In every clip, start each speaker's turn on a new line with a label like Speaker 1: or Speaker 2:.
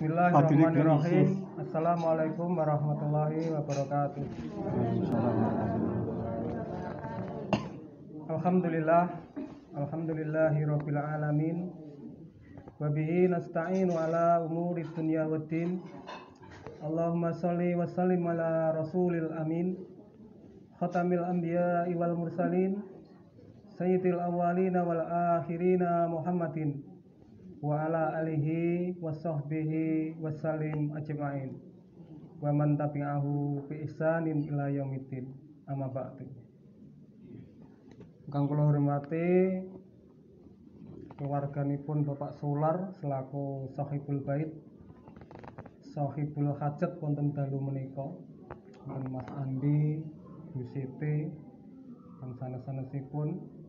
Speaker 1: Bismillahirrahmanirrahim. Assalamualaikum warahmatullahi wabarakatuh. Alhamdulillahirabbil alamin. Wa bihi nasta'inu ala umuri dunya waddin. Allahumma shalli wa sallim ala rasulil amin. Khatamil anbiya'i wal mursalin. Sayyidil awwalina wal akhirina Muhammadin wa ala alihi wa sahbihi wa sallim ajma'in wa man tabi'ahu bi ihsanin ila yaumiddin. Amma ba'du. Kang kula hormati keluarganipun Bapak Sular selaku sahibul bait, sahibul hajat wonten dalu menika, Mas Andi, Bu Siti, lan sanes-sanesipun.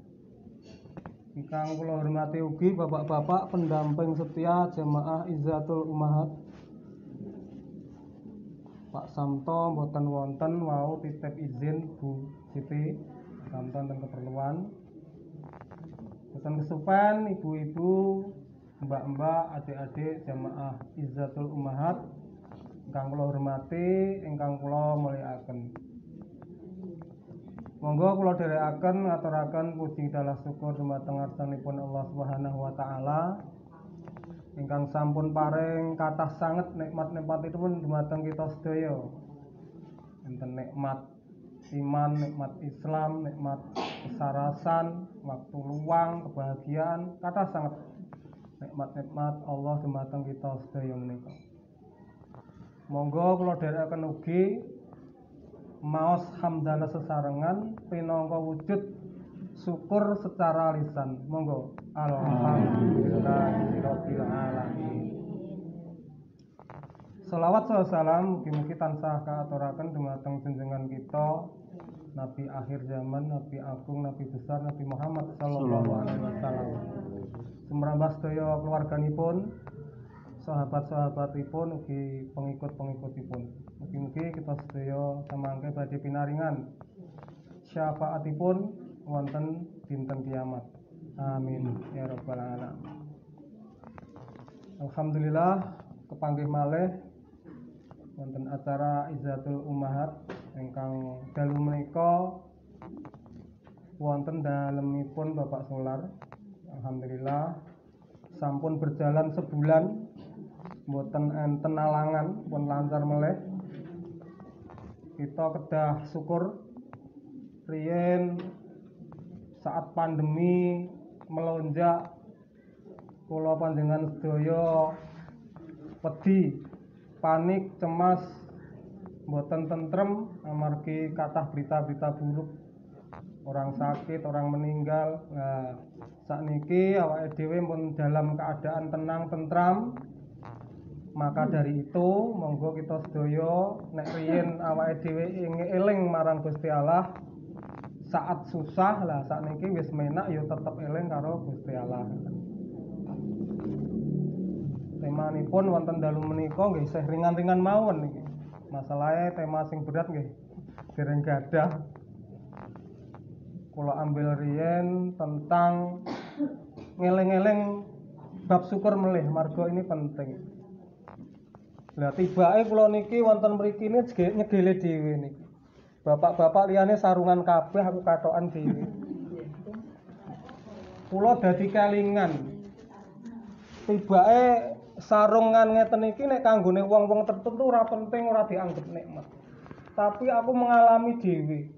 Speaker 1: Ingkang kula hormati ugi bapak-bapak pendamping setia jamaah Izzatul Ummahat. Pak Samto mboten wonten wau titip izin Bu Siti sampeyan ten keperluan. Boten kesupen ibu-ibu, mbak-mbak, adik-adik jamaah Izzatul Ummahat ingkang kula hormati, ingkang kula mulyakaken. Monggo kula dherekaken ngaturaken puji dalah syukur dumateng ngarsanipun Allah Subhanahu wa taala ingkang sampun paring kathah sanget nikmat-nikmatipun dumateng kita sedaya. Enten nikmat iman, nikmat Islam, nikmat kesarasan, waktu luang, kebahagiaan, kathah sanget nikmat-nikmat Allah dumateng kita sedaya menika. Monggo kula dherekaken ugi maos hamdalah sesarengan pinangka wujud syukur secara lisan. Monggo. Alhamdulillahirabbil alamin. Shalawat salam mugi-mugi tansah kaaturaken dumateng junjungan kita Nabi akhir zaman, Nabi agung, Nabi besar, Nabi Muhammad sallallahu alaihi wasallam. Sumrambah sedaya keluarganipun, sahabat-sahabatipun ugi pengikut-pengikutipun. Mugi-mugi kita sedaya samangke badhe pinaringan syafaatipun wonten dinten kiamat. Amin ya rabbal alamin. Alhamdulillah kepanggih malih wonten acara Izzatul Ummahat ingkang dalu menika wonten dalemipun Bapak Sular. Alhamdulillah sampun berjalan sebulan mboten enten alangan pun lancar meleh. Kita kedah syukur riyen saat pandemi melonjak kula panjenengan sedaya wedi, panik, cemas, mboten tentrem amargi kathah berita-berita buruk, orang sakit, orang meninggal. Nah, sakniki awake dhewe pun dalam keadaan tenang, tentram. Maka dari itu monggo kita sedaya nek riyen awake dhewe eling marang Gusti Allah saat susah, lah sakniki wis menak ya tetep eling karo Gusti Allah. Temanipun wonten dalu menika nggih isih ringan-ringan mawon niki. Masalahe tema sing berat nggih dereng gadah. Kula ambil riyen tentang ngeling-eling bab syukur melih, marga ini penting. Lah tibake kula niki wonten mriki nyegele dhewe niki. Bapak-bapak liyane sarungan kabeh, aku katokan dhewe. Kula dadi kelingan. Tibake sarungan ngeten iki nek kanggone wong-wong tertentu ora penting, ora dianggep nikmat. Tapi aku mengalami dhewe.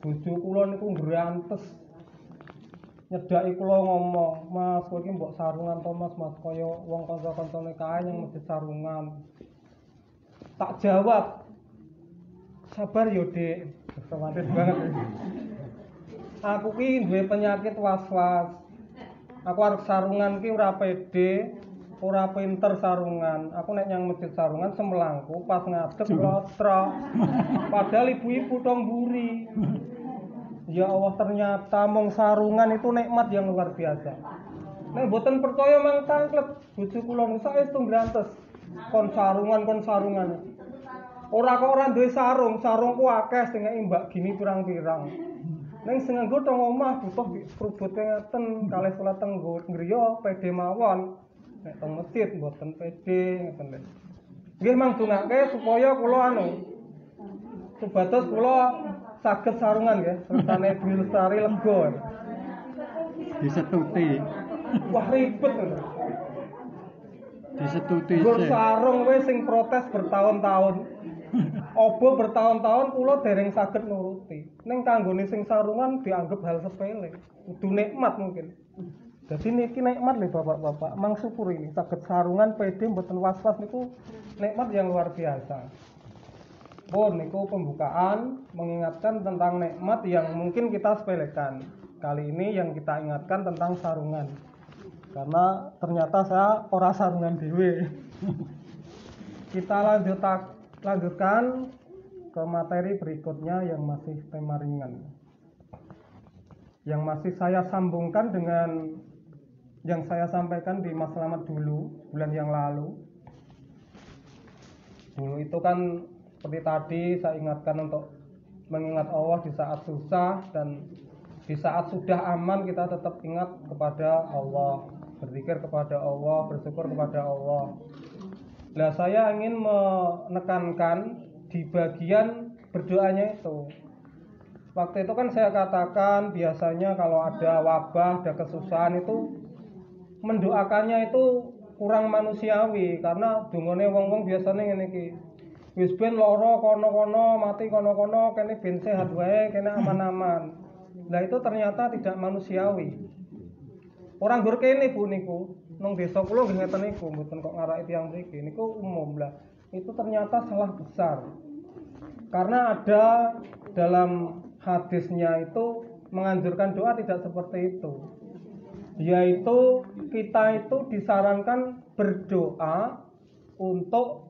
Speaker 1: Bojo kula niku ngrantes. Nyedaki kula ngomong, "Mas, kowe iki mbok sarungan to, Mas? Mas kaya wong kanca-kancane kae yang mesti sarungan." Tak jawab, "Sabar yo, Dik." Romantis banget. Aku ki duwe penyakit was-was. Aku arep sarungan ki ora pede, ora pinter sarungan. Aku nek nyang masjid sarungan semlangku pas ngadeg lotrok. Padahal ibu-ibu tong mburi. Ya Allah, ternyata mong sarungan itu nikmat yang luar biasa. Nek mboten percaya mang tangklet bojo kula niku saestu ngrantes. Kon sarungan. Ora kok ora duwe sarungku akeh sing mbak gini pirang-pirang. Ning sing nganggo teng omah butuh kerubut ngeten kalih salat teng griya pede mawon. Nek teng masjid mboten pede ngoten lho. Nggih mang dongake supaya kula supados kula saged sarungan nggih, sertane Dwi Lestari lega.
Speaker 2: Disetuti.
Speaker 1: Wah ribet lho.
Speaker 2: Disetuti
Speaker 1: Gur
Speaker 2: sih.
Speaker 1: sarung wis sing protes bertahun-tahun. Obo bertahun-tahun kula dereng saged nuruti. Ning kanggone sing sarungan dianggap hal sepele. Kudu nikmat mungkin. Jadi niki nikmat nih bapak-bapak. Mang syukur ini saged sarungan pede mboten was-was niku nikmat yang luar biasa. Pun niku pembukaan mengingatkan tentang nikmat yang mungkin kita sepelekan. Kali ini yang kita ingatkan tentang sarungan. Karena ternyata saya ora sarungan dhewe. Kita lanjutkan ke materi berikutnya yang masih tema ringan. Yang masih saya sambungkan dengan yang saya sampaikan di Mas Slamet dulu bulan yang lalu. Dulu itu kan seperti tadi saya ingatkan untuk mengingat Allah di saat susah, dan di saat sudah aman kita tetap ingat kepada Allah, berzikir kepada Allah, bersyukur kepada Allah. Nah, saya ingin menekankan di bagian berdoanya itu. Waktu itu kan saya katakan biasanya kalau ada wabah, ada kesusahan itu mendoakannya itu kurang manusiawi, karena dungane wong-wong biasanya ngene iki. Wis ben lara kono-kono, mati kono-kono, kene ben sehat wae, kene aman-aman. Nah, itu ternyata tidak manusiawi. Orang gur kene Bu niku, nang desa kula nggih ngeten niku, mboten kok ngaraki tiyang mriki. Niku umum lah. Itu ternyata salah besar. Karena ada dalam hadisnya itu menganjurkan doa tidak seperti itu. Yaitu kita itu disarankan berdoa untuk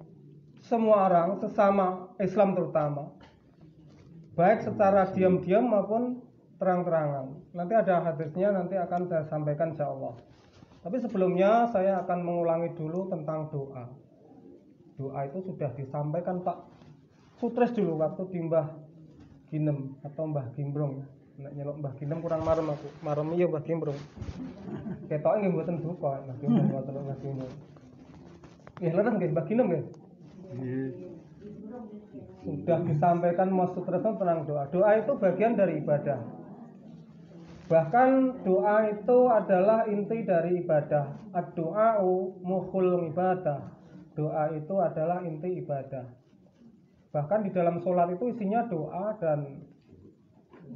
Speaker 1: semua orang, sesama Islam terutama, baik secara diam-diam maupun terang-terangan. Nanti ada hadisnya, nanti akan saya sampaikan insyaallah. Tapi sebelumnya saya akan mengulangi dulu tentang doa. Doa itu sudah disampaikan Pak Sutres dulu waktu di Mbah Ginem atau Mbah Gimbrong. Nek nyeluk Mbah Ginem kurang marem aku. Marem iya Mbah Gimbrong. Ketoke nggih mboten duka Mbah Gimbrong wonten Mbah Gimbrong. Nggih leres nggih Mbah Ginem nggih. Sudah disampaikan Mas Sutresno tentang doa. Doa itu bagian dari ibadah. Bahkan doa itu adalah inti dari ibadah. Ad-du'a'u mukhul ibadah. Doa itu adalah inti ibadah. Bahkan di dalam sholat itu isinya doa dan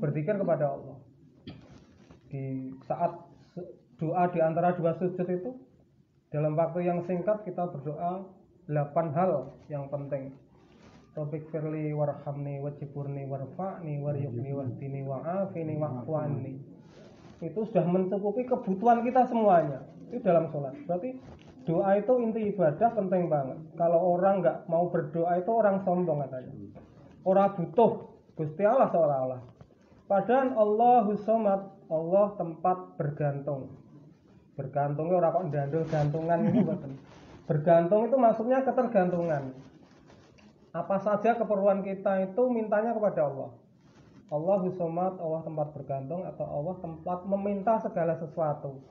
Speaker 1: berzikir kepada Allah. Di saat doa di antara dua sujud itu, dalam waktu yang singkat kita berdoa 8 hal yang penting. Rabbik firli warhamni wajiburni warfa'ni waryukni wahdini wa'afini wa'fu'anni. Itu sudah mencukupi kebutuhan kita semuanya. Itu dalam sholat. Berarti doa itu inti ibadah, penting banget. Kalau orang nggak mau berdoa itu orang sombong katanya. Orang butuh Gusti Allah seolah-olah. Padahal Allahus Somad, Allah tempat bergantung. Bergantungnya orang kok ndandel gantungan itu betul. Bergantung itu maksudnya ketergantungan. Apa saja keperluan kita itu mintanya kepada Allah. Allahus Somad, Allah tempat bergantung, atau Allah tempat meminta segala sesuatu.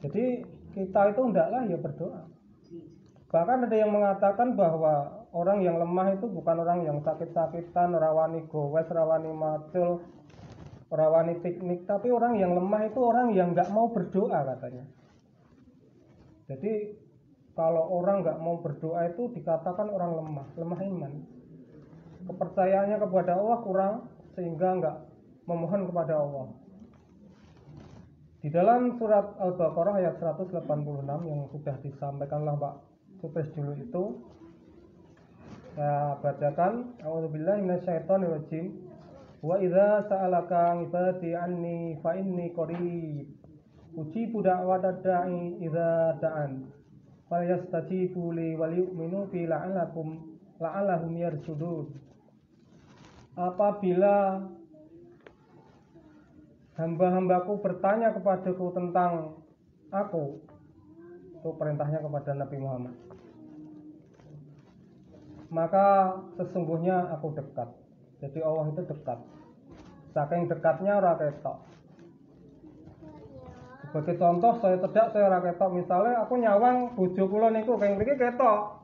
Speaker 1: Jadi kita itu hendaklah ya berdoa. Bahkan ada yang mengatakan bahwa orang yang lemah itu bukan orang yang sakit-sakitan, rawani gowes, rawani macul, rawani piknik, tapi orang yang lemah itu orang yang nggak mau berdoa katanya. Jadi kalau orang nggak mau berdoa itu dikatakan orang lemah, lemah iman. Kepercayaannya kepada Allah kurang, sehingga nggak memohon kepada Allah. Di dalam surat Al-Baqarah ayat 186 yang sudah disampaikan oleh Pak Supes dulu itu, saya bacakan, A'udzubillahi minasyaitonirrajim. Wa idza sa'alaka 'ibadi 'anni fa inni qarib. Ujibu da'watad da'i idza da'an. Falyastajibu li wal yu'minu bi la'allahum yarshudun. Apabila hamba-hambaku bertanya kepadaku tentang aku, itu perintahnya kepada Nabi Muhammad, maka sesungguhnya aku dekat. Jadi Allah itu dekat. Saking dekatnya ora ketok. Sebagai contoh saya cedak saya ora ketok, misalnya aku nyawang bojo kula niku keng mriki ketok.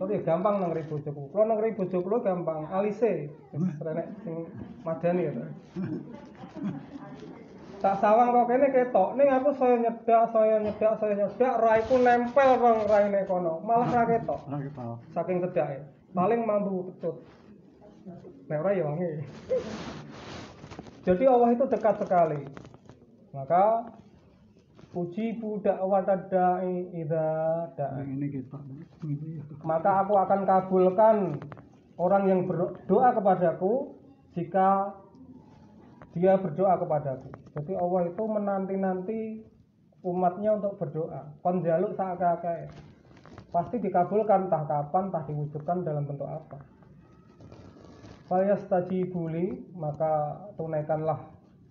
Speaker 1: Tapi gampang nengri bojoku. Kula nengri bojo kula gampang, alise. Wis renek sing madani ya. Tak sawang kok kene ketok, ning aku saya nyedak, raiku nempel bang raine kono, malah ra ketok. Saking cedake, paling mampu pecut. Nek ora ya wangi. Jadi Allah itu dekat sekali. Maka puji budak watadai idza da'a. Maka aku akan kabulkan orang yang berdoa kepadaku jika dia berdoa kepadaku. Jadi Allah itu menanti-nanti umatnya untuk berdoa. Kon njaluk sak-akeh. Pasti dikabulkan, entah kapan, entah diwujudkan dalam bentuk apa. Fayastajibu li, maka tunaikanlah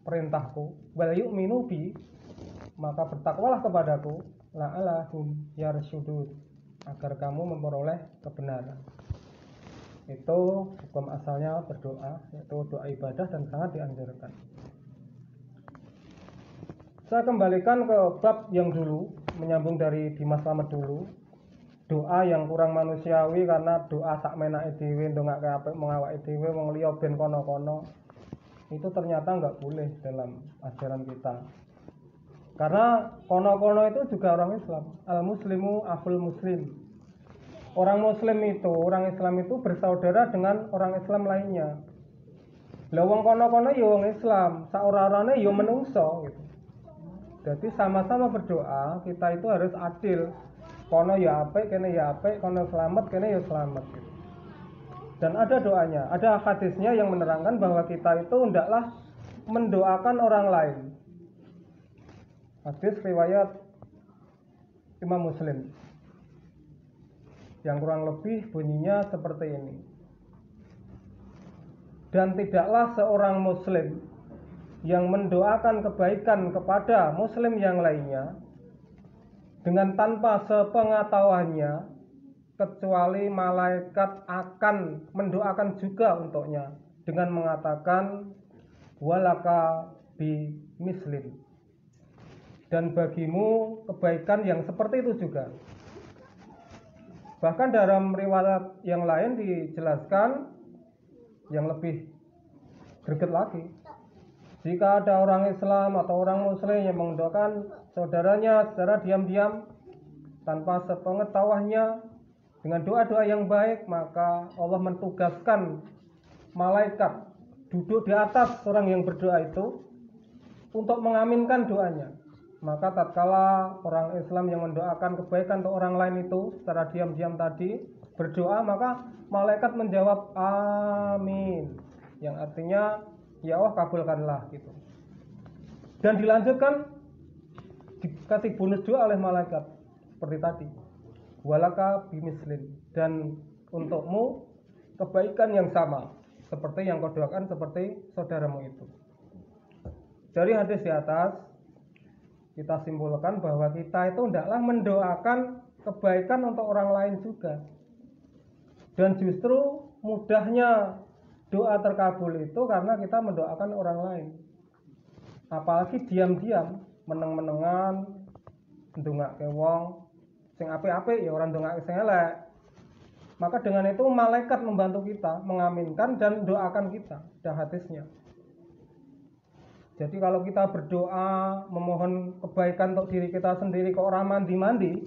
Speaker 1: perintahku. Wal yu'minu bi, maka bertakwalah kepadaku. La'alahum yarsyudun, agar kamu memperoleh kebenaran. Itu hukum asalnya berdoa, yaitu doa ibadah dan sangat dianjurkan. Saya kembalikan ke bab yang dulu, menyambung dari Dimas Slamet dulu. Doa yang kurang manusiawi karena doa sak menake dhewe ndongake apik mengawake dhewe wong liya ben kono-kono. Itu ternyata enggak boleh dalam ajaran kita. Karena kono-kono itu juga orang Islam. Al-muslimu akhul muslim. Orang muslim itu, orang Islam itu bersaudara dengan orang Islam lainnya. Lah wong kono-kono ya wong Islam, sak ora-orane ya menungso gitu. Jadi sama-sama berdoa, kita itu harus adil. Kono ya apik, kene ya apik, kono selamat, kene ya selamat gitu. Dan ada doanya, ada hadisnya yang menerangkan bahwa kita itu hendaklah mendoakan orang lain. Hadis riwayat Imam Muslim. Yang kurang lebih bunyinya seperti ini. Dan tidaklah seorang muslim yang mendoakan kebaikan kepada muslim yang lainnya dengan tanpa sepengetahuannya, kecuali malaikat akan mendoakan juga untuknya dengan mengatakan walaka bi mislim, dan bagimu kebaikan yang seperti itu juga. Bahkan dalam riwayat yang lain dijelaskan yang lebih greget lagi. Jika ada orang Islam atau orang Muslim yang mendoakan saudaranya secara diam-diam tanpa sepengetahuannya dengan doa-doa yang baik, maka Allah mentugaskan malaikat duduk di atas orang yang berdoa itu untuk mengaminkan doanya. Maka tatkala orang Islam yang mendoakan kebaikan untuk orang lain itu secara diam-diam tadi berdoa, maka malaikat menjawab amin, yang artinya ya Allah kabulkanlah gitu. Dan dilanjutkan dikasih bonus doa oleh malaikat seperti tadi, walaka bimislim, dan untukmu kebaikan yang sama seperti yang kau doakan seperti saudaramu itu. Dari hadis di atas kita simpulkan bahwa kita itu hendaklah mendoakan kebaikan untuk orang lain juga. Dan justru mudahnya doa terkabul itu karena kita mendoakan orang lain. Apalagi diam-diam, meneng-menengan, ndongake wong sing apik-apik ya orang ndongake sing elek. Maka dengan itu malaikat membantu kita mengaminkan dan doakan kita. Ada hadisnya. Jadi kalau kita berdoa memohon kebaikan untuk diri kita sendiri, kok orang mandi-mandi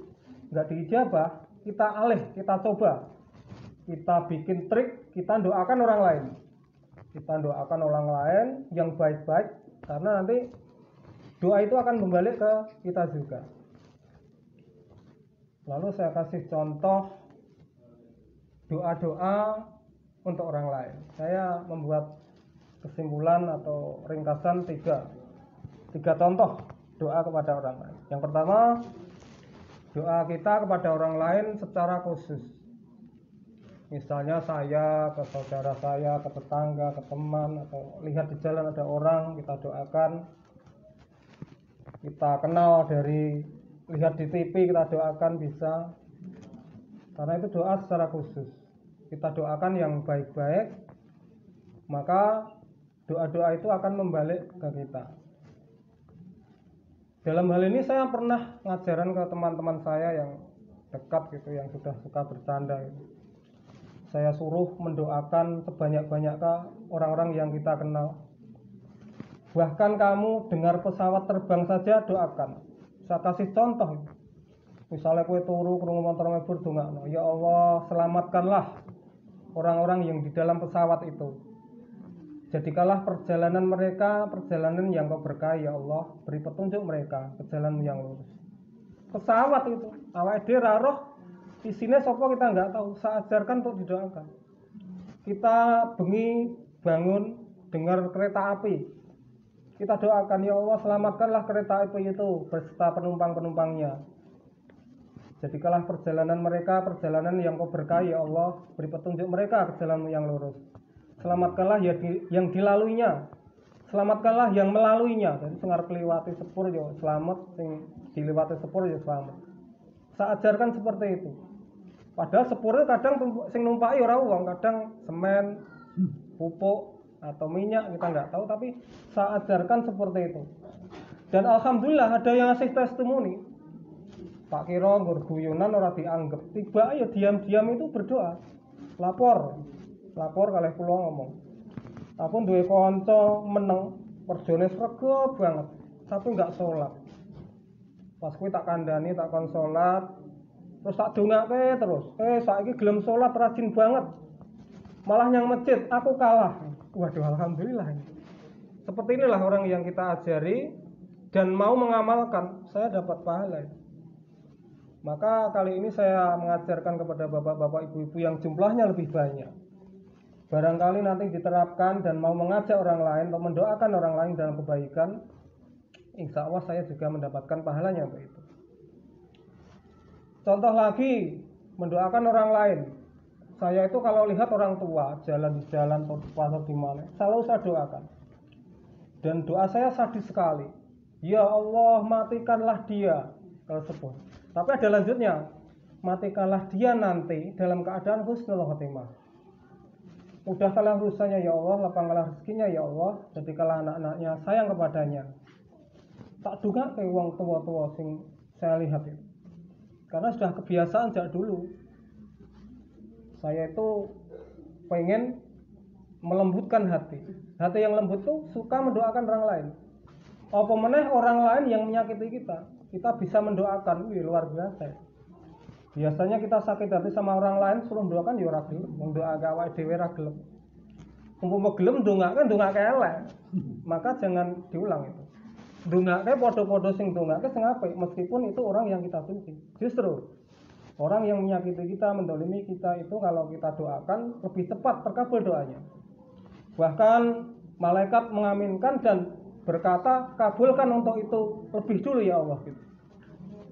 Speaker 1: nggak diijabah, kita alih, kita coba, kita bikin trik, kita doakan orang lain. Kita doakan orang lain yang baik-baik, karena nanti doa itu akan kembali ke kita juga. Lalu saya kasih contoh doa-doa untuk orang lain. Saya membuat kesimpulan atau ringkasan tiga contoh doa kepada orang lain. Yang pertama, doa kita kepada orang lain secara khusus. Misalnya saya ke saudara saya, ke tetangga, ke teman, atau lihat di jalan ada orang, kita doakan. Kita kenal dari lihat di TV, kita doakan bisa. Karena itu doa secara khusus. Kita doakan yang baik-baik, maka doa-doa itu akan membalik ke kita. Dalam hal ini saya pernah ngajaran ke teman-teman saya yang dekat gitu, yang sudah suka bercanda gitu. Saya suruh mendoakan sebanyak-banyaknya orang-orang yang kita kenal. Bahkan kamu dengar pesawat terbang saja doakan. Saya kasih contoh. Misalnya kowe turu krungu motor mebur dongakno, ya Allah, selamatkanlah orang-orang yang di dalam pesawat itu. Jadikanlah perjalanan mereka perjalanan yang kau berkahi ya Allah. Beri petunjuk mereka ke jalan yang lurus. Pesawat itu, awake dhewe ra roh isine sapa kita enggak tahu. Saya ajarkan untuk didoakan. Kita bengi bangun dengar kereta api. Kita doakan ya Allah, selamatkanlah kereta api itu beserta penumpang-penumpangnya. Jadikanlah perjalanan mereka perjalanan yang kau berkahi ya Allah. Beri petunjuk mereka ke jalan yang lurus. Selamatkanlah yang dilaluinya, selamatkanlah yang melaluinya. Jadi sing arep liwati sepur yo selamat, sing diliwati sepur yo selamat. Saya ajarkan seperti itu. Padahal sepurnya kadang sing numpaki ora wong, kadang semen, pupuk atau minyak kita nggak tahu, tapi saya ajarkan seperti itu. Dan alhamdulillah ada yang ngasih testimoni. Pak Kiro nggur guyonan ora dianggap. Tiba ya diam-diam itu berdoa. Lapor kalih kula ngomong. Aku duwe kanca meneng, kerjane srega banget, tapi enggak sholat. Pas kuwi tak kandhani, tak kon sholat, terus tak dongake terus. Saiki gelem sholat rajin banget. Malah yang masjid aku kalah. Waduh, alhamdulillah. Seperti inilah orang yang kita ajari dan mau mengamalkan, saya dapat pahala. Maka kali ini saya mengajarkan kepada bapak-bapak, ibu-ibu yang jumlahnya lebih banyak. Barangkali nanti diterapkan dan mau mengajak orang lain atau mendoakan orang lain dalam kebaikan, insya Allah saya juga mendapatkan pahalanya untuk itu. Contoh lagi, mendoakan orang lain. Saya itu kalau lihat orang tua jalan di jalan atau di mana, selalu saya doakan. Dan doa saya sadis sekali. Ya Allah, matikanlah dia tersebut. Tapi ada lanjutnya, matikanlah dia nanti dalam keadaan husnul khotimah. Mudahkanlah urusannya ya Allah, lapangkanlah rezekinya ya Allah, jadikanlah anak-anaknya sayang kepadanya. Tak duga ke wong tua-tua sing saya lihat itu. Karena sudah kebiasaan sejak dulu. Saya itu pengen melembutkan hati. Hati yang lembut tuh suka mendoakan orang lain. Apa meneh orang lain yang menyakiti kita, kita bisa mendoakan, luar biasa. Biasanya kita sakit hati sama orang lain suruh doakan ya ora gelem, wong doake awake dhewe ora gelem. Umpama gelem ndongake elek. Maka jangan diulang itu. Ndongake padha-padha sing ndongake sing apik meskipun itu orang yang kita benci. Justru orang yang menyakiti kita, mendolimi kita itu kalau kita doakan lebih cepat terkabul doanya. Bahkan malaikat mengaminkan dan berkata, kabulkan untuk itu lebih dulu ya Allah gitu.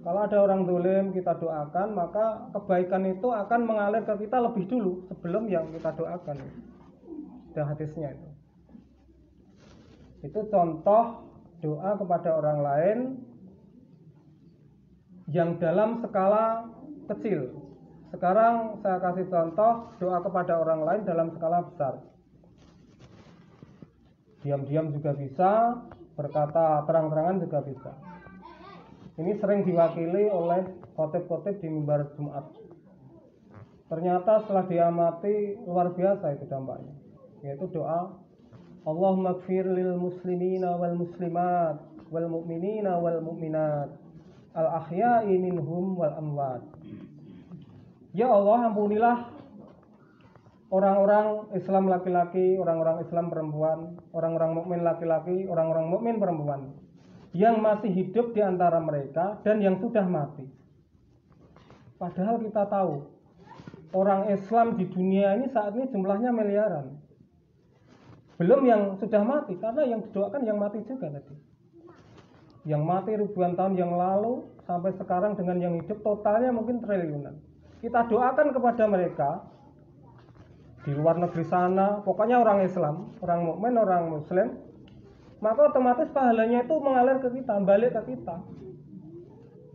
Speaker 1: Kalau ada orang dolim kita doakan, maka kebaikan itu akan mengalir ke kita lebih dulu sebelum yang kita doakan. Ada hadisnya itu. Itu contoh doa kepada orang lain yang dalam skala kecil. Sekarang saya kasih contoh doa kepada orang lain dalam skala besar. Diam-diam juga bisa, berkata terang-terangan juga bisa. Ini sering diwakili oleh khotib-khotib di mimbar Jumat. Ternyata setelah diamati luar biasa itu dampaknya. Yaitu doa Allahumma gfir lil muslimina wal muslimat wal mu'minina wal mu'minat al ahya'i minhum wal amwat. Ya Allah, ampunilah orang-orang Islam laki-laki, orang-orang Islam perempuan, orang-orang mukmin laki-laki, orang-orang mukmin perempuan yang masih hidup di antara mereka dan yang sudah mati. Padahal kita tahu orang Islam di dunia ini saat ini jumlahnya miliaran. Belum yang sudah mati, karena yang didoakan yang mati juga tadi. Yang mati ribuan tahun yang lalu sampai sekarang dengan yang hidup totalnya mungkin triliunan. Kita doakan kepada mereka di luar negeri sana, pokoknya orang Islam, orang mukmin, orang Muslim, maka otomatis pahalanya itu mengalir ke kita, balik ke kita.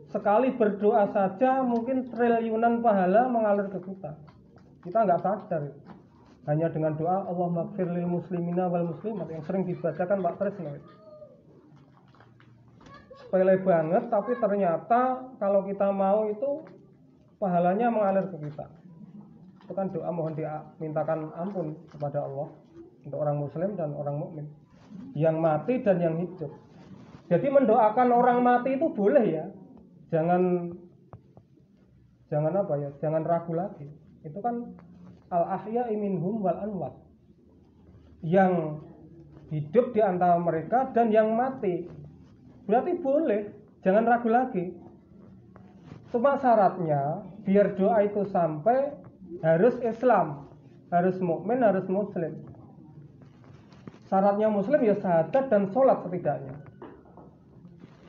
Speaker 1: Sekali berdoa saja mungkin triliunan pahala mengalir ke kita. Kita nggak sadar. Hanya dengan doa Allahumma gfir lil muslimina wal muslimat yang sering dibacakan Pak Tresno. sepele banget, tapi ternyata kalau kita mau itu pahalanya mengalir ke kita. Itu kan doa mohon dimintakan ampun kepada Allah untuk orang muslim dan orang mukmin, yang mati dan yang hidup. Jadi mendoakan orang mati itu boleh ya. Jangan apa ya? Jangan ragu lagi. Itu kan al-ahya'i minhum wal amwat. Yang hidup di antara mereka dan yang mati. Berarti boleh, jangan ragu lagi. Cuma syaratnya biar doa itu sampai harus Islam, harus mukmin, harus muslim. Syaratnya muslim ya syahadat dan sholat setidaknya.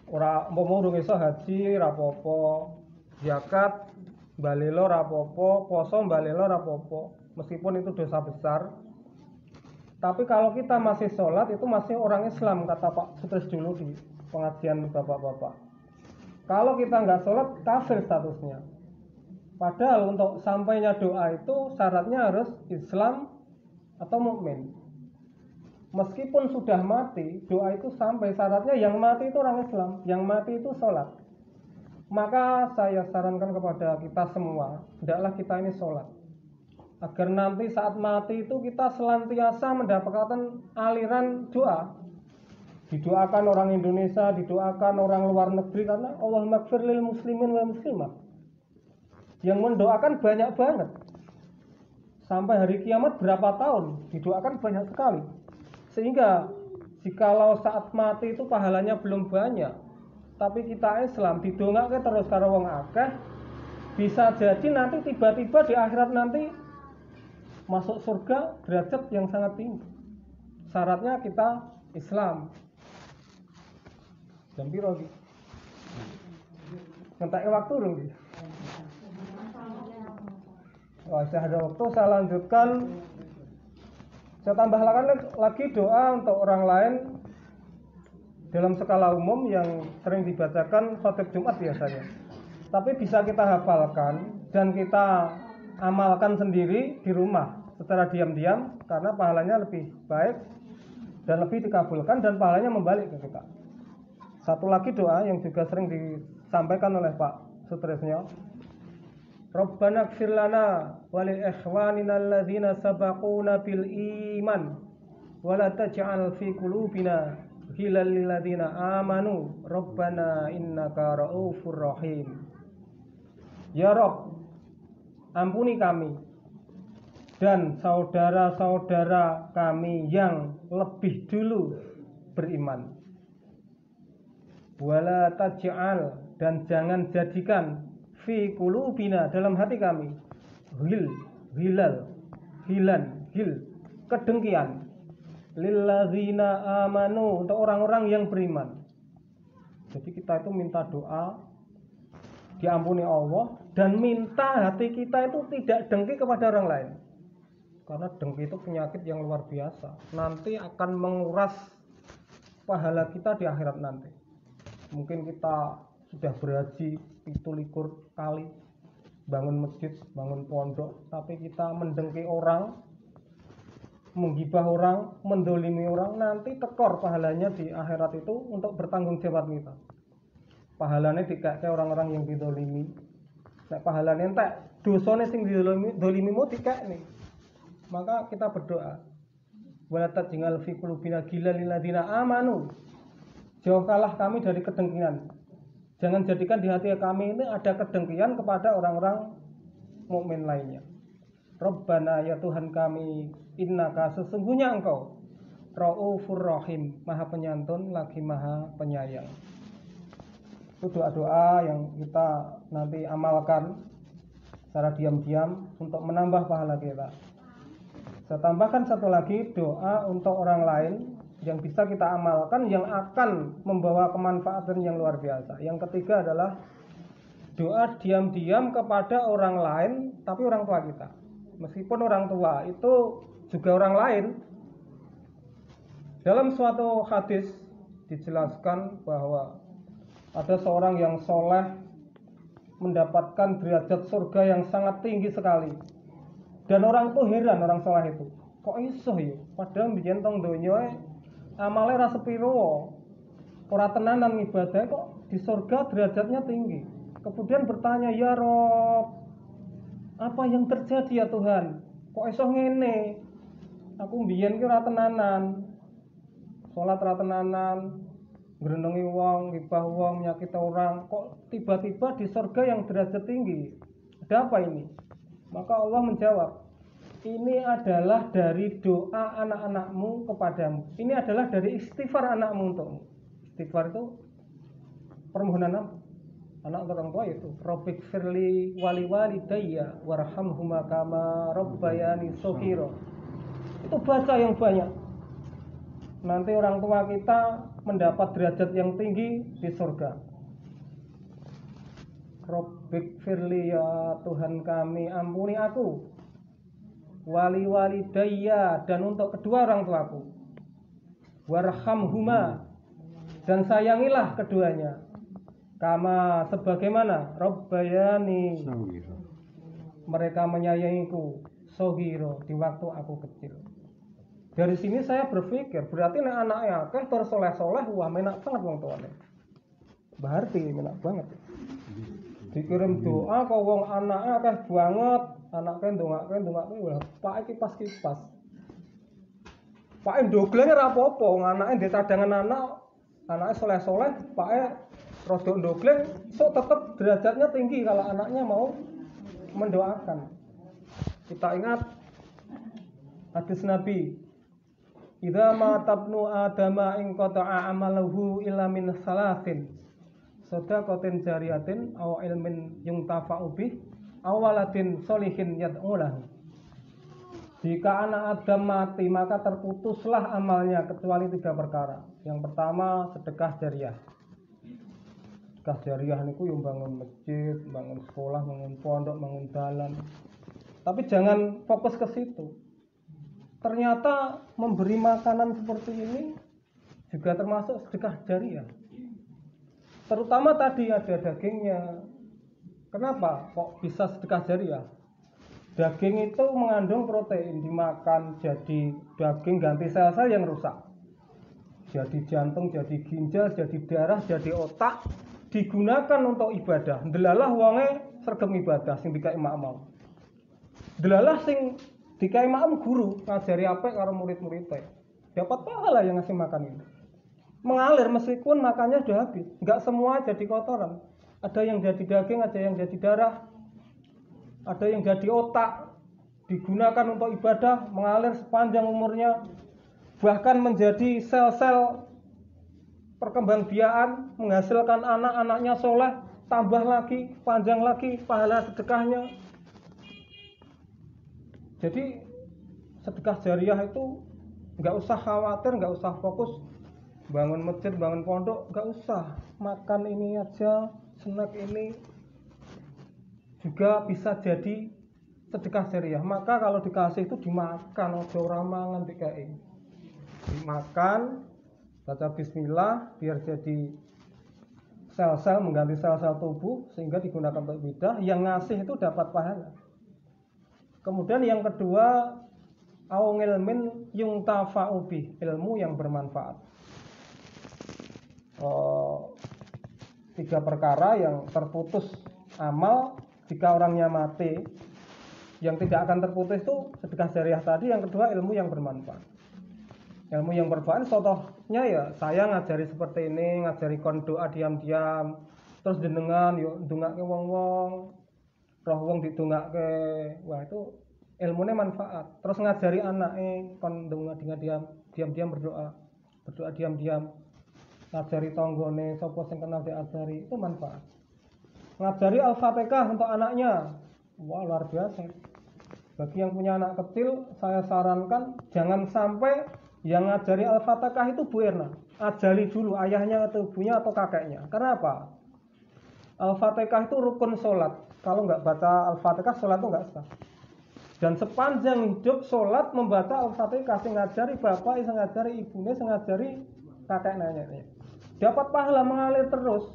Speaker 1: Ora mau urung iso haji rapopo, zakat balelo rapopo, poso balelo rapopo, meskipun itu dosa besar. Tapi kalau kita masih sholat itu masih orang Islam, kata Pak Sutris dulu di pengajian bapak-bapak. Kalau kita nggak sholat kafir statusnya. Padahal untuk sampainya doa itu syaratnya harus Islam atau mukmin. Meskipun sudah mati, doa itu sampai syaratnya yang mati itu orang Islam, yang mati itu sholat. Maka saya sarankan kepada kita semua, hendaklah kita ini sholat, agar nanti saat mati itu kita senantiasa mendapatkan aliran doa. Didoakan orang Indonesia, didoakan orang luar negeri, karena Allahumma ighfir lil muslimin wal muslimat. Yang mendoakan banyak banget. Sampai hari kiamat berapa tahun didoakan banyak sekali. Sehingga jikalau saat mati itu pahalanya belum banyak, tapi kita Islam didongake terus karo wong akeh, bisa jadi nanti tiba-tiba di akhirat nanti masuk surga derajat yang sangat tinggi. Syaratnya kita Islam. Jam piro iki? Ngentek waktu dong. Saya ada waktu, saya lanjutkan. Saya tambahkan lagi doa untuk orang lain dalam skala umum yang sering dibacakan khotib Jumat biasanya. Tapi bisa kita hafalkan dan kita amalkan sendiri di rumah secara diam-diam, karena pahalanya lebih baik dan lebih dikabulkan dan pahalanya membalik ke kita. Satu lagi doa yang juga sering disampaikan oleh Pak Sutrisnya, Rabbana ighfir lana wa li ikhwanina alladzina sabaquna bil iman wa la taj'al fi qulubina ghillan lil ladzina amanu Rabbana innaka ra'ufur rahim. Ya Rabb, ampuni kami dan saudara-saudara kami yang lebih dulu beriman. Wala taj'al, dan jangan jadikan fi qulubina, dalam hati kami, kedengkian, lilladzina amanu, untuk orang-orang yang beriman. Jadi kita itu minta doa diampuni Allah dan minta hati kita itu tidak dengki kepada orang lain. Karena dengki itu penyakit yang luar biasa, nanti akan menguras pahala kita di akhirat nanti. Mungkin kita sudah berhaji 17 kali, bangun masjid, bangun pondok, tapi kita mendengki orang, menggibah orang, mendolimi orang, nanti tekor pahalanya di akhirat itu untuk bertanggung jawab kita. Pahalanya dikake orang-orang yang didolimi. Nek pahalanya entek, dosane sing didolimimu dikek nih. Maka kita berdoa, wala taj'al fi qulubina ghillan lil ladzina amanu, jauhkanlah kami dari kedengkian. Jangan jadikan di hati kami ini ada kedengkian kepada orang-orang mukmin lainnya. Rabbana, ya Tuhan kami, innaka, sesungguhnya Engkau, Ra'ufur Rahim, Maha Penyantun lagi Maha Penyayang. Itu doa-doa yang kita nanti amalkan secara diam-diam untuk menambah pahala kita. Saya tambahkan satu lagi, doa untuk orang lain yang bisa kita amalkan, yang akan membawa kemanfaatan yang luar biasa. Yang ketiga adalah doa diam-diam kepada orang lain, tapi orang tua kita. Meskipun orang tua itu juga orang lain. Dalam suatu hadis dijelaskan bahwa ada seorang yang soleh mendapatkan derajat surga yang sangat tinggi sekali. Dan orang itu heran, orang soleh itu, kok iso ya? Padahal biyen tong donya amale ra sepiro. ora tenanan ibadah kok di surga derajatnya tinggi. Kemudian bertanya, ya Rob, apa yang terjadi ya Tuhan? Kok iso ngene? Aku mbiyen ki ora tenanan. Salat ora tenanan, ngrenengi wong, ngibah wong, nyakiti orang. Kok tiba-tiba di surga yang derajat tinggi? Ada apa ini? Maka Allah menjawab, ini adalah dari doa anak-anakmu kepadamu. Ini adalah dari istighfar anakmu untukmu. Istighfar itu permohonan anak untuk orang tua itu. Rabbik firli wali walidayya warhamhuma kama rabbayani shaghira. Itu baca yang banyak. Nanti orang tua kita mendapat derajat yang tinggi di surga. Rabbik firli, ya Tuhan kami, ampuni aku. Wali walidayya, dan untuk kedua orang tuaku. Warhamhuma, dan sayangilah keduanya. Kama, sebagaimana Rabbayani, mereka menyayangiku, shaghira, di waktu aku kecil. Dari sini saya berpikir, berarti nek anaknya akeh tur soleh-soleh, wah menak banget wong tuane. Berarti menak banget. Dikirim doa kok wong anaknya akeh banget, anaknya ndongake wah Pak kipas-kipas. Pak ndogleng ora apa-apa, wong anake ndek cadangan anak, anaknya soleh-soleh, Pak rada ndogleng, so tetap derajatnya tinggi kalau anaknya mau mendoakan. Kita ingat hadis Nabi, idza matabnu adama in qata'a amaluhu illa min salasin shadaqatin jariyatin aw ilmin yuntafa'u bih aw waladin sholihin yad'u lahu. Jika anak Adam mati maka terputuslah amalnya kecuali 3 perkara. Yang pertama sedekah jariyah. Sedekah jariyah niku yo bangun masjid, bangun sekolah, bangun pondok, bangun dalan. Tapi jangan fokus ke situ. Ternyata memberi makanan seperti ini juga termasuk sedekah jariyah. Terutama tadi ada dagingnya. Kenapa kok bisa sedekah jariyah? Daging itu mengandung protein, dimakan jadi daging ganti sel-sel yang rusak. Jadi jantung, jadi ginjal, jadi darah, jadi otak, digunakan untuk ibadah. Delalah wonge sergem ibadah sing dikai mak-mak. Delalah sing dikai makam guru ngajari apik karo murid-muridnya. Dapat pahala yang ngasih makan ini. Mengalir meskipun makannya sudah habis. Enggak semua jadi kotoran. Ada yang jadi daging, ada yang jadi darah, ada yang jadi otak. Digunakan untuk ibadah, mengalir sepanjang umurnya. Bahkan menjadi sel-sel perkembangbiakan, menghasilkan anak-anaknya soleh, tambah lagi, panjang lagi pahala sedekahnya. Jadi sedekah jariyah itu nggak usah khawatir, nggak usah fokus bangun masjid, bangun pondok, nggak usah. Makan ini aja, snack ini juga bisa jadi sedekah jariyah. Maka kalau dikasih itu dimakan, ojo ora mangan dikai. Dimakan, baca bismillah biar jadi sel-sel, mengganti sel-sel tubuh sehingga digunakan untuk ibadah. Yang ngasih itu dapat pahala. Kemudian yang kedua, au ilmin yuntafa'u bih, ilmu yang bermanfaat. 3 perkara yang terputus amal jika orangnya mati. Yang tidak akan terputus itu sedekah jariyah tadi. Yang kedua, ilmu yang bermanfaat. Ilmu yang bermanfaat contohnya ya saya ngajari seperti ini, ngajari kon doa diam-diam. Terus jenengan yo ndongake wong-wong, roh wong didongake, wah itu ilmunya manfaat. Terus ngajari anaknya kon diam-diam berdoa diam-diam. Ngajari tanggane sapa sing kenal diajari, itu manfaat. Ngajari Al-Fatihah untuk anaknya, wah luar biasa. Bagi yang punya anak kecil, saya sarankan jangan sampai yang ngajari Al-Fatihah itu Bu Erna. Ajari dulu ayahnya atau ibunya atau kakeknya. Karena apa? Al-Fatihah itu rukun sholat. Kalau nggak baca Al-Fatihah, sholat itu nggak sah. Dan sepanjang hidup sholat membaca Al-Fatihah, sing ngajari bapak, sing ngajari ibunya, sing ngajari kakek neneknya. Dapat pahala mengalir terus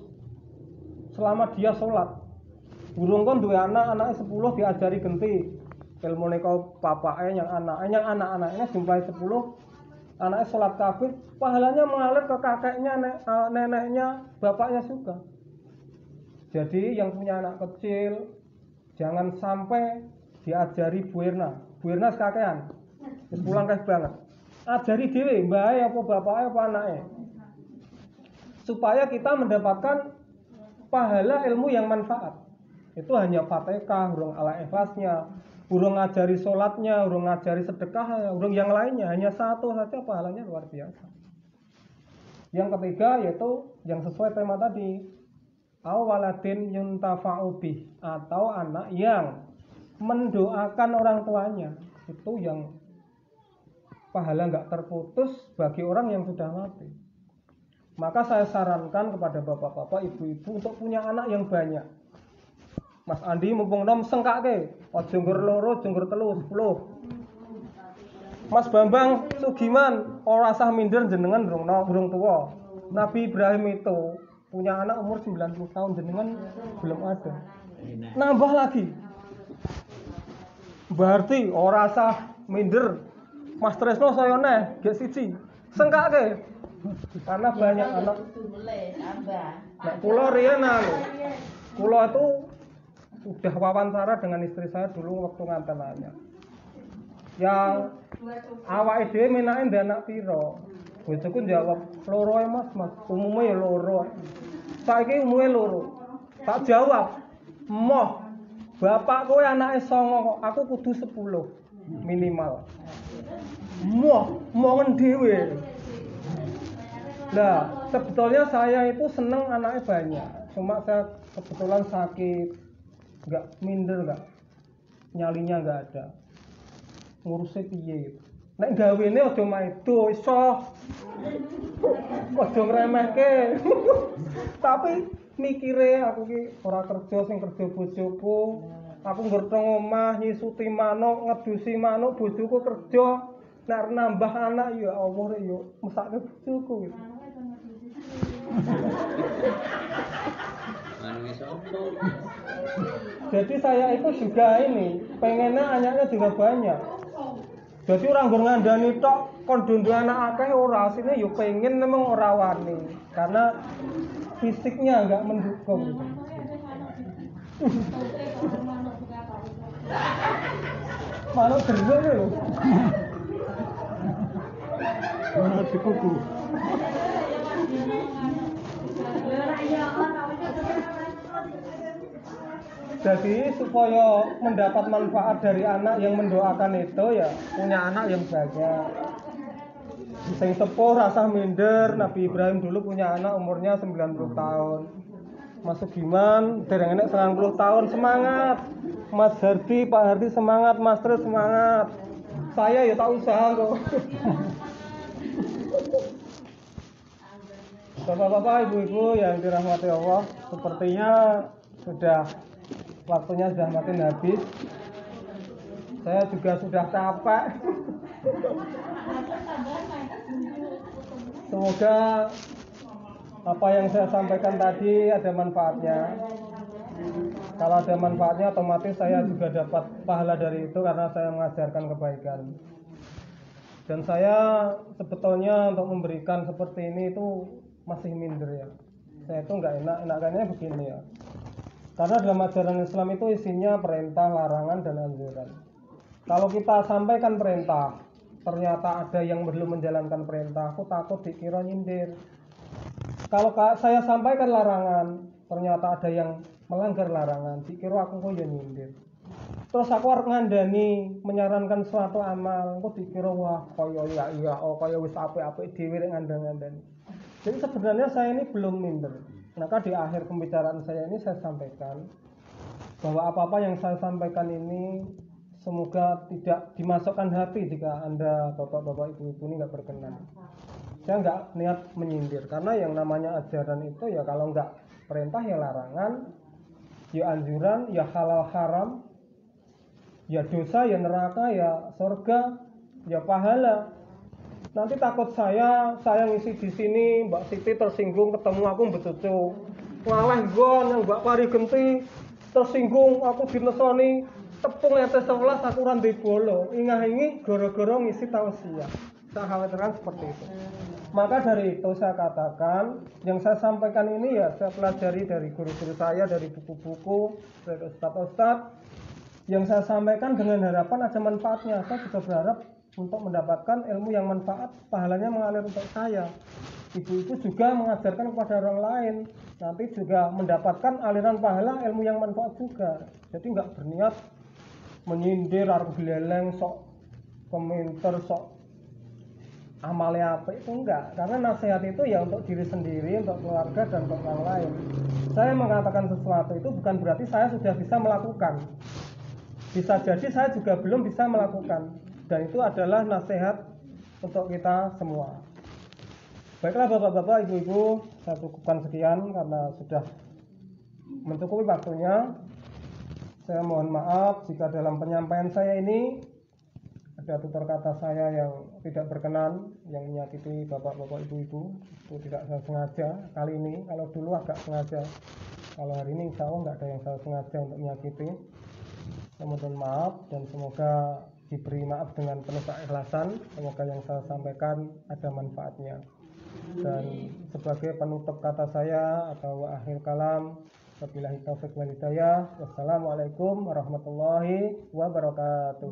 Speaker 1: selama dia sholat. Burung kon duwe anaknya 10 diajari genti. Ilmu kau bapaknya yang anak-anaknya jumlahi 10, anaknya sholat kabeh, pahalanya mengalir ke kakeknya, neneknya, bapaknya juga. Jadi yang punya anak kecil jangan sampai diajari buirna sekakean. Wis pulang kabeh banget. Ajari dhewe mbae apa bapake apa anake. Supaya kita mendapatkan pahala ilmu yang manfaat. Itu hanya Fatihah, urung ala ikhlasnya, urung ngajari sholatnya, urung ngajari sedekah, urung yang lainnya, hanya satu saja pahalanya luar biasa. Yang ketiga yaitu yang sesuai tema tadi, awaladin yuntafa'u bih, atau anak yang mendoakan orang tuanya. Itu yang pahala nggak terputus bagi orang yang sudah mati. Maka saya sarankan kepada bapak-bapak, ibu-ibu untuk punya anak yang banyak. Mas Andi mumpung nom sengkake, aja nggur loro, aja nggur telu, 10. Mas Bambang Sugiman, ora sah minder jenengan durung tua. Nabi Ibrahim itu punya anak umur 90 tahun, jenengan belum ada. Nambah lagi. Berarti ora sah minder. Mas Tresno saya neh, gek siji. Sengkake. Karena banyak anak. Nek kula riyen kula itu sudah wawancara dengan istri saya dulu waktu nganten anyar. Yang awake dhewe menake ndek anak pira? Bojoku jawab, "Loro e Mas, umume ya loro." Saiki umume loro. Tak jawab, "Moh, bapak kowe anake 9 kok, aku kudu 10 minimal." Moh dhewe. Nah, sebetulnya saya itu seneng anaknya banyak. Cuma saya kebetulan sakit. Enggak minder, enggak nyalinya enggak ada. Ngurusnya piye gitu. Nek gawene aja maido iso. Aja ngremehke. Tapi mikire aku ki ora kerja sing kerja bojoku. Aku ngertong omah nyisuti manuk, ngedusi manuk, bojoku kerja. Nek nambah anak ya Allah rek yo mesake bojoku gitu. Jadi saya itu juga ini pengennya anaknya juga banyak. Jadi orang ngandani tok kon dundu anak akeh ora asine yo pengen memang ora wani karena fisiknya enggak mendukung. Manuk geruk lho. Manuk dikuku. Jadi supaya mendapat manfaat dari anak yang mendoakan itu ya punya anak yang banyak. Sing sepuh rasa minder, Nabi Ibrahim dulu punya anak umurnya 90 tahun. Mas Sugiman dereng enek 90 tahun, semangat. Mas Hardi, Pak Hardi semangat, Mas Tri semangat. Saya ya tak usaha kok. Bapak-bapak, ibu-ibu yang dirahmati Allah, sepertinya sudah waktunya sudah makin habis. Saya juga sudah capek. Semoga apa yang saya sampaikan tadi ada manfaatnya. Kalau ada manfaatnya otomatis saya juga dapat pahala dari itu karena saya mengajarkan kebaikan. Dan saya sebetulnya untuk memberikan seperti ini itu masih minder ya. Saya itu enggak enakannya begini ya. Karena dalam ajaran Islam itu isinya perintah, larangan, dan anjuran. Kalau kita sampaikan perintah, ternyata ada yang belum menjalankan perintah, aku takut dikira nyindir. Kalau saya sampaikan larangan, ternyata ada yang melanggar larangan, dikira aku kok ya nyindir. Terus aku harus ngandani menyarankan suatu amal, kok dikira wah kaya ya kaya wis apik-apik dhewe rek ngandang-ngandani. Jadi sebenarnya saya ini belum minder. Maka di akhir pembicaraan saya ini saya sampaikan bahwa apa-apa yang saya sampaikan ini semoga tidak dimasukkan hati jika Anda bapak-bapak ibu-ibu ini nggak berkenan. Saya nggak niat menyindir karena yang namanya ajaran itu ya kalau nggak perintah ya larangan, ya anjuran, ya halal haram, ya dosa, ya neraka, ya surga, ya pahala. Nanti takut saya ngisi di sini, Mbak Siti tersinggung ketemu aku becucu. Ngaleh gon, Mbak Pari genti tersinggung aku dinesoni tepung ete 11 aku ora ndek bolo. Ingah-ingi gara-gara ngisi tausiah. Saya khawatirkan seperti itu. Maka dari itu saya katakan, yang saya sampaikan ini ya saya pelajari dari guru-guru saya, dari buku-buku, dari ustadz-ustadz. Yang saya sampaikan dengan harapan ada manfaatnya. Saya juga berharap untuk mendapatkan ilmu yang manfaat, pahalanya mengalir untuk saya. Ibu-ibu juga mengajarkan kepada orang lain, nanti juga mendapatkan aliran pahala ilmu yang manfaat juga. Jadi nggak berniat menyindir, arep geleleng, sok komentar, sok amalnya apa itu enggak, karena nasihat itu ya untuk diri sendiri, untuk keluarga dan untuk orang lain. Saya mengatakan sesuatu itu bukan berarti saya sudah bisa melakukan. Bisa jadi saya juga belum bisa melakukan, dan itu adalah nasihat untuk kita semua. Baiklah bapak-bapak, ibu-ibu, saya cukupkan sekian karena sudah mencukupi waktunya. Saya mohon maaf jika dalam penyampaian saya ini ada tutur kata saya yang tidak berkenan, yang menyakiti bapak-bapak, ibu-ibu. Itu tidak saya sengaja kali ini. Kalau dulu agak sengaja, kalau hari ini insya Allah nggak ada yang saya sengaja untuk menyakiti. Saya mohon maaf dan semoga diberi maaf dengan penuh keikhlasan. Semoga yang saya sampaikan ada manfaatnya. Dan sebagai penutup kata saya atau akhir kalam, wabillahi taufiq wal hidayah. Wassalamualaikum warahmatullahi wabarakatuh.